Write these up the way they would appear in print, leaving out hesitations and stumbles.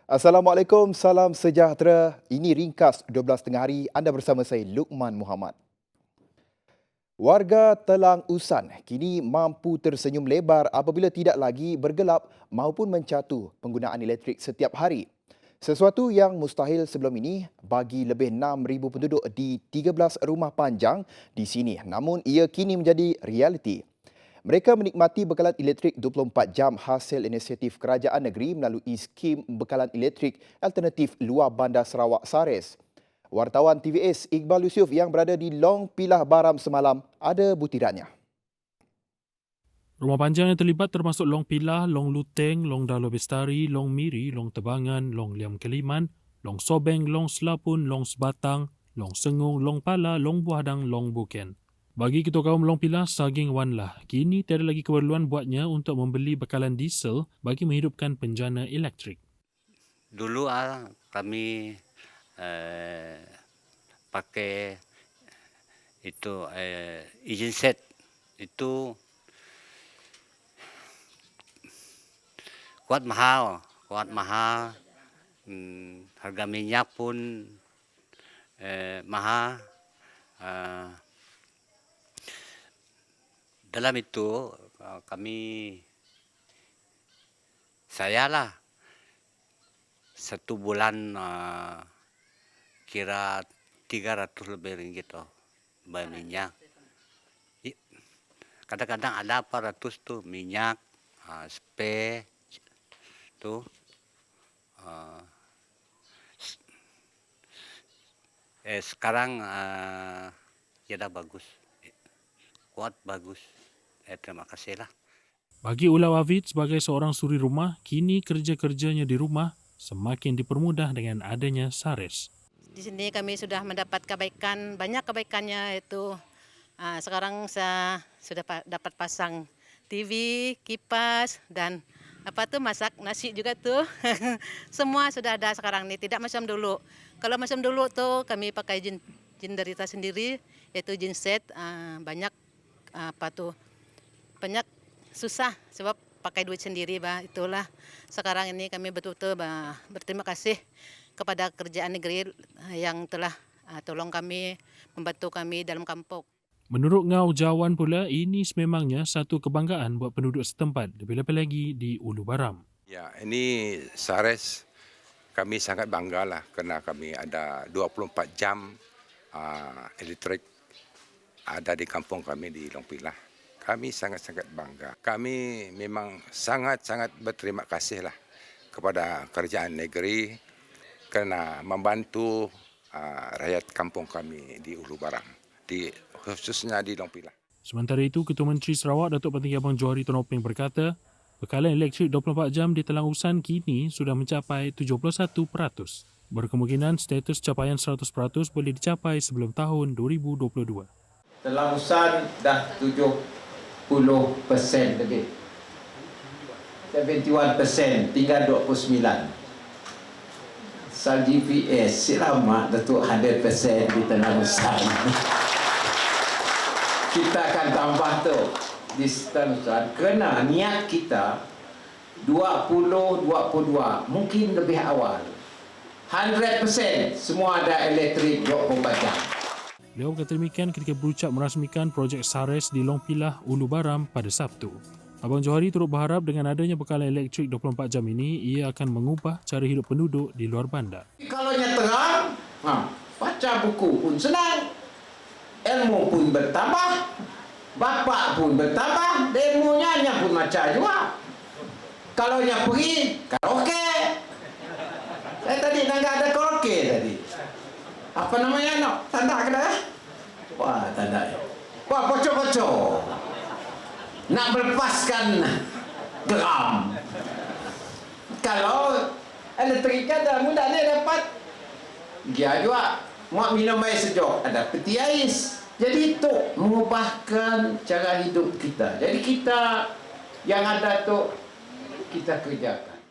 Assalamualaikum, salam sejahtera. Ini ringkas 12 tengah hari. Anda bersama saya, Luqman Muhammad. Warga Telang Usan kini mampu tersenyum lebar apabila tidak lagi bergelap maupun mencatu penggunaan elektrik setiap hari. Sesuatu yang mustahil sebelum ini bagi lebih 6,000 penduduk di 13 rumah panjang di sini. Namun ia kini menjadi realiti. Mereka menikmati bekalan elektrik 24 jam hasil inisiatif kerajaan negeri melalui skim bekalan elektrik alternatif luar bandar Sarawak SARES. Wartawan TVS Iqbal Yusof yang berada di Long Pilah Baram semalam ada butirannya. Rumah panjang yang terlibat termasuk Long Pilah, Long Luteng, Long Dalo Bestari, Long Miri, Long Tebangan, Long Liam Keliman, Long Sobeng, Long Selapun, Long Sebatang, Long Sengung, Long Pala, Long Buadang, Long Buken. Bagi ketua kaum Long Pilah, Saging Wanlah, kini tiada lagi keperluan buatnya untuk membeli bekalan diesel bagi menghidupkan penjana elektrik. Dulu kami pakai itu engine set itu kuat mahal. Harga minyak pun mahal. Dalam itu saya lah satu bulan kira 300 lebih ringgit bayar minyak. Kadang-kadang ada 400 tuh minyak, spare tuh. Sekarang ya dah bagus, kuat bagus. Terima kasih lah. Bagi Ulau Hafid sebagai seorang suri rumah, kini kerja-kerjanya di rumah semakin dipermudah dengan adanya SARES. Di sini kami sudah mendapat kebaikan, banyak kebaikannya itu. Sekarang saya sudah dapat pasang TV, kipas, dan masak nasi juga tuh. Semua sudah ada sekarang nih, tidak macam dulu. Kalau macam dulu tuh kami pakai jin derita sendiri, yaitu jin set, banyak banyak susah sebab pakai duit sendiri, itulah. Sekarang ini kami betul-betul berterima kasih kepada kerajaan negeri yang telah tolong kami, membantu kami dalam kampung. Menurut Ngau Jawan pula, ini sememangnya satu kebanggaan buat penduduk setempat, lebih-lebih lagi di Ulu Baram. Ya, ini SARES kami sangat bangga lah kerana kami ada 24 jam elektrik ada di kampung kami di Long Pilah. Kami sangat-sangat bangga. Kami memang sangat-sangat berterima kasih lah kepada kerajaan negeri kerana membantu rakyat kampung kami di Ulu Baram, khususnya di Long Pilah. Sementara itu, Ketua Menteri Sarawak Datuk Patinggi Abang Johari Tonopeng berkata, bekalan elektrik 24 jam di Telang Usan kini sudah mencapai 71%. Berkemungkinan status capaian 100% boleh dicapai sebelum tahun 2022. Telang Usan dah 70% lebih. 71%, tinggal 29%. Sal GPS selamat Datuk 100% di Telang Usan. Kita akan tambah tu di Telang Usan kerana niat kita 2022 mungkin lebih awal. 100% semua ada elektrik 24 jam. Beliau berkata demikian ketika berucap merasmikan projek SARES di Long Pilah, Ulu Baram pada Sabtu. Abang Johari turut berharap dengan adanya bekalan elektrik 24 jam ini, ia akan mengubah cara hidup penduduk di luar bandar. Kalau terang, baca buku pun senang, ilmu pun bertambah, bapak pun bertambah, demonya pun macam juga. Kalau pergi karaoke, saya tadi nggak ada karaoke tadi. Apa namanya tanda kena? Wah tanda. Wah pocok-pocok. Nak melepaskan geram. Kalau elektrik ada mudahnya dapat. Dia juga mau minum air sejuk, ada peti ais. Jadi itu mengubahkan cara hidup kita. Jadi kita yang ada tu kita kerjakan.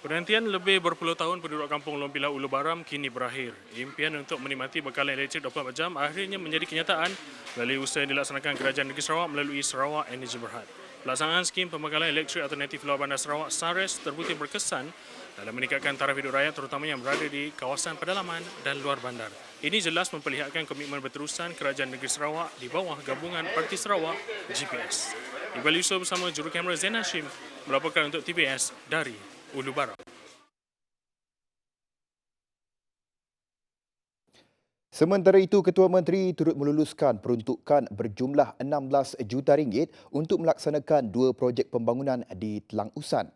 Penantian lebih berpuluh tahun penduduk kampung Long Pilah Ulu Baram kini berakhir. Impian untuk menikmati bekalan elektrik 24 jam akhirnya menjadi kenyataan melalui usaha yang dilaksanakan Kerajaan Negeri Sarawak melalui Sarawak Energy Berhad. Pelaksanaan skim pembekalan elektrik alternatif luar bandar Sarawak SARES terbukti berkesan dalam meningkatkan taraf hidup rakyat terutamanya yang berada di kawasan pedalaman dan luar bandar. Ini jelas memperlihatkan komitmen berterusan Kerajaan Negeri Sarawak di bawah gabungan Parti Sarawak GPS. Iqbal Yusof bersama juru kamera Zain Hashim melaporkan untuk TBS dari Ulu Baram. Sementara itu, Ketua Menteri turut meluluskan peruntukan berjumlah 16 juta ringgit untuk melaksanakan 2 projek pembangunan di Telang Usan.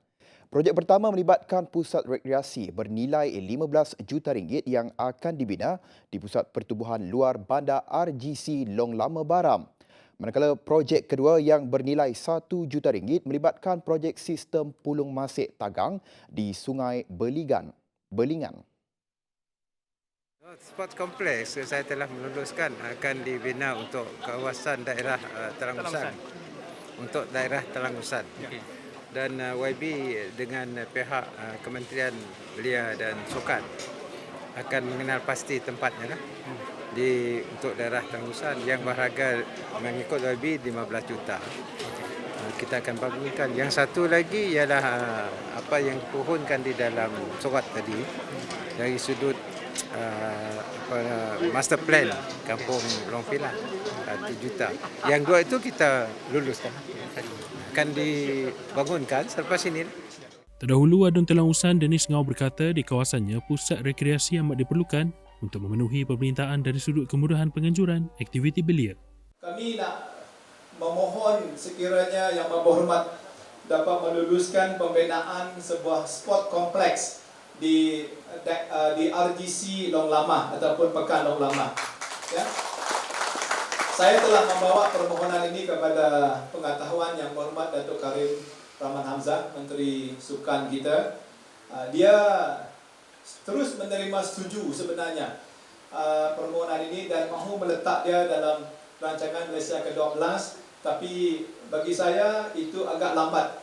Projek pertama melibatkan pusat rekreasi bernilai 15 juta ringgit yang akan dibina di Pusat Pertubuhan Luar Bandar RGC Long Lama Baram. Manakala projek kedua yang bernilai 1 juta ringgit melibatkan projek sistem pulung masik tagang di Sungai Belingan. Sport kompleks saya telah meluluskan akan dibina untuk kawasan daerah Telang Usan. Untuk daerah Telang Usan. Dan YB dengan pihak Kementerian Belia dan Sukan akan mengenal pasti tempatnya lah. Untuk daerah Telang Usan yang berharga mengikut YB 15 juta. Kita akan bangunkan. Yang satu lagi ialah apa yang dipohonkan di dalam surat tadi dari sudut master plan Kampung Long Pilah 1 juta. Yang dua itu kita luluskan. Akan dibangunkan selepas ini. Terdahulu, Adun Telang Usan Dennis Ngau berkata di kawasannya pusat rekreasi amat diperlukan untuk memenuhi permintaan dari sudut kemudahan penganjuran aktiviti belia. Kami nak memohon sekiranya Yang Berhormat dapat meluluskan pembinaan sebuah sport kompleks di RGC Long Lama ataupun Pekan Long Lama. Ya. Saya telah membawa permohonan ini kepada pengetahuan Yang Berhormat Datuk Karim Rahman Hamzah, Menteri Sukan kita. Dia terus menerima setuju sebenarnya permohonan ini dan mahu meletak dia dalam rancangan Malaysia ke-12, tapi bagi saya itu agak lambat.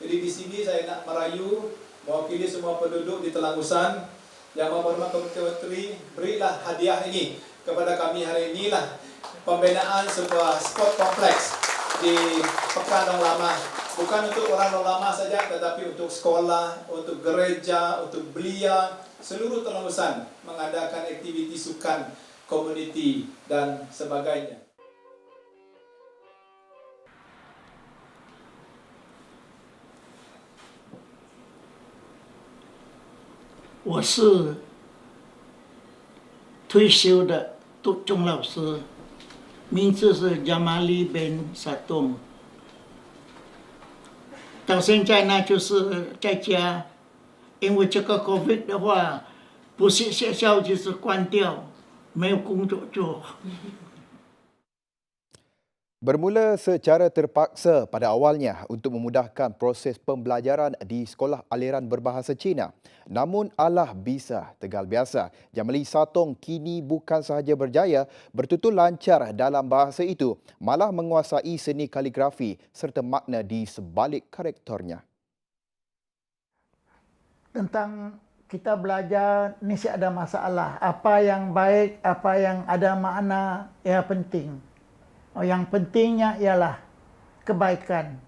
Jadi di sini saya nak merayu mewakili semua penduduk di Telang Usan, Yang Berhormat Menteri berilah hadiah ini kepada kami hari inilah pembinaan sebuah sport kompleks di Pekan Long Lama. Bukan untuk orang Long Lama saja, tetapi untuk sekolah, untuk gereja, untuk belia, seluruh Telang Usan mengadakan aktiviti sukan, komuniti dan sebagainya. 我是退休的杜仲老师，名字是 Jamali bin Satum。到现在呢，就是在家，因为这个 COVID 的话，不是学校就是关掉，没有工作做。 Bermula secara terpaksa pada awalnya untuk memudahkan proses pembelajaran di sekolah aliran berbahasa Cina. Namun Allah bisa tegal biasa. Jamali Satong kini bukan sahaja berjaya bertutur lancar dalam bahasa itu, malah menguasai seni kaligrafi serta makna di sebalik karakternya. Tentang kita belajar, mesti ada masalah. Apa yang baik, apa yang ada makna, ya penting. Yang pentingnya ialah kebaikan.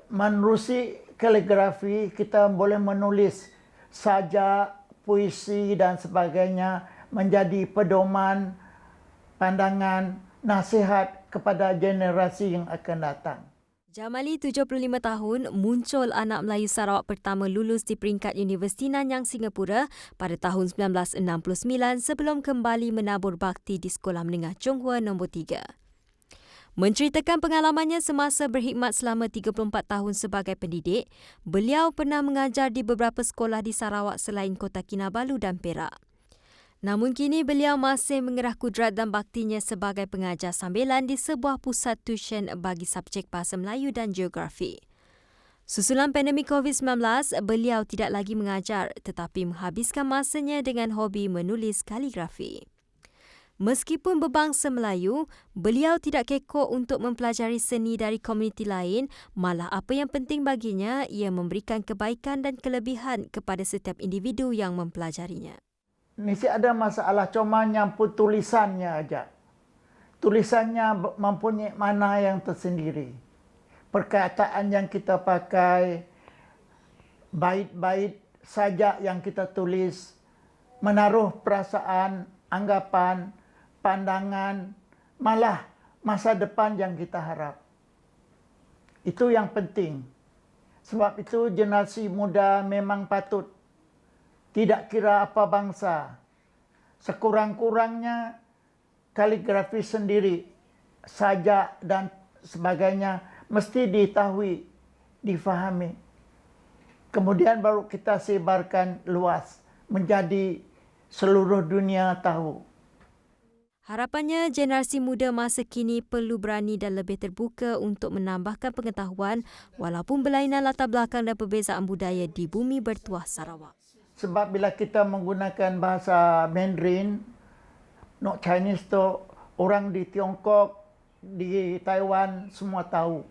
Menerusi kaligrafi, kita boleh menulis sajak, puisi dan sebagainya menjadi pedoman, pandangan, nasihat kepada generasi yang akan datang. Jamali, 75 tahun, muncul anak Melayu Sarawak pertama lulus di peringkat Universiti Nanyang, Singapura pada tahun 1969 sebelum kembali menabur bakti di Sekolah Menengah Chonghua nombor 3. Menceritakan pengalamannya semasa berkhidmat selama 34 tahun sebagai pendidik, beliau pernah mengajar di beberapa sekolah di Sarawak selain Kota Kinabalu dan Perak. Namun kini beliau masih mengerah kudrat dan baktinya sebagai pengajar sambilan di sebuah pusat tuition bagi subjek Bahasa Melayu dan Geografi. Susulan pandemik COVID-19, beliau tidak lagi mengajar tetapi menghabiskan masanya dengan hobi menulis kaligrafi. Meskipun berbangsa Melayu, beliau tidak kekok untuk mempelajari seni dari komuniti lain, malah apa yang penting baginya ia memberikan kebaikan dan kelebihan kepada setiap individu yang mempelajarinya. Mesti ada masalah, cuma nyamput tulisannya aja. Tulisannya mempunyai makna yang tersendiri. Perkataan yang kita pakai, bait-bait saja yang kita tulis, menaruh perasaan, anggapan, pandangan, malah masa depan yang kita harap. Itu yang penting. Sebab itu generasi muda memang patut tidak kira apa bangsa. Sekurang-kurangnya kaligrafi sendiri, sajak dan sebagainya mesti diketahui, difahami. Kemudian baru kita sebarkan luas menjadi seluruh dunia tahu. Harapannya generasi muda masa kini perlu berani dan lebih terbuka untuk menambahkan pengetahuan walaupun berlainan latar belakang dan perbezaan budaya di bumi bertuah Sarawak. Sebab bila kita menggunakan bahasa Mandarin, not Chinese tu, orang di Tiongkok, di Taiwan semua tahu.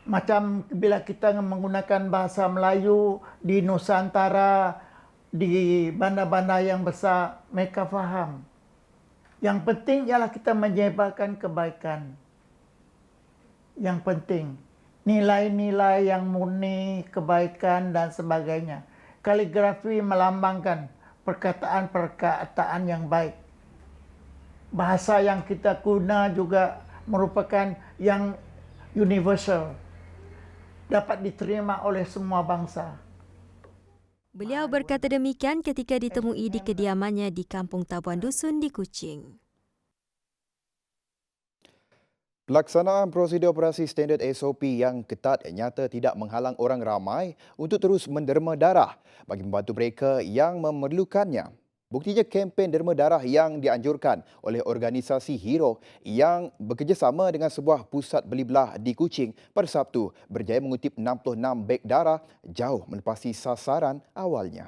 Macam bila kita menggunakan bahasa Melayu di Nusantara, di bandar-bandar yang besar, mereka faham. Yang penting ialah kita menyebarkan kebaikan. Yang penting, nilai-nilai yang murni, kebaikan dan sebagainya. Kaligrafi melambangkan perkataan-perkataan yang baik. Bahasa yang kita guna juga merupakan yang universal. Dapat diterima oleh semua bangsa. Beliau berkata demikian ketika ditemui di kediamannya di Kampung Tabuan Dusun di Kuching. Pelaksanaan prosedur operasi standard SOP yang ketat nyata tidak menghalang orang ramai untuk terus menderma darah bagi membantu mereka yang memerlukannya. Buktinya kempen derma darah yang dianjurkan oleh organisasi Hero yang bekerjasama dengan sebuah pusat beli belah di Kuching pada Sabtu berjaya mengutip 66 beg darah jauh melepasi sasaran awalnya.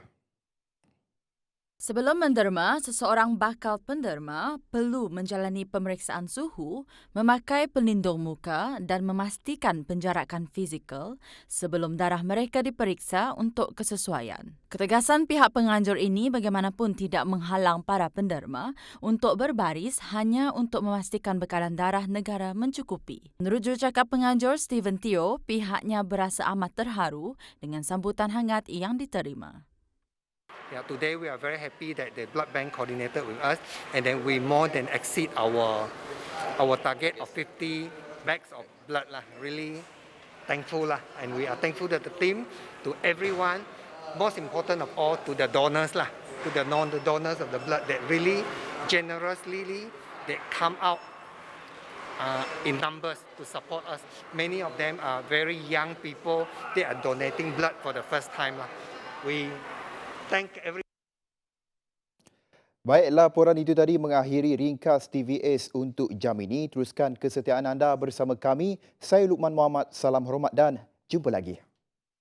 Sebelum menderma, seseorang bakal penderma perlu menjalani pemeriksaan suhu, memakai pelindung muka dan memastikan penjarakan fizikal sebelum darah mereka diperiksa untuk kesesuaian. Ketegasan pihak penganjur ini bagaimanapun tidak menghalang para penderma untuk berbaris hanya untuk memastikan bekalan darah negara mencukupi. Menurut jurucakap penganjur Stephen Teo, pihaknya berasa amat terharu dengan sambutan hangat yang diterima. Yeah, today we are very happy that the blood bank coordinated with us, and then we more than exceed our target of 50 bags of blood lah. Really thankful lah, and we are thankful to the team, to everyone. Most important of all, to the donors lah, to the donors of the blood that really generously they come out in numbers to support us. Many of them are very young people. They are donating blood for the first time lah. We thank every. Baik, laporan itu tadi mengakhiri ringkas TVS untuk jam ini. Teruskan kesetiaan anda bersama kami. Saya Luqman Muhammad. Salam hormat dan jumpa lagi.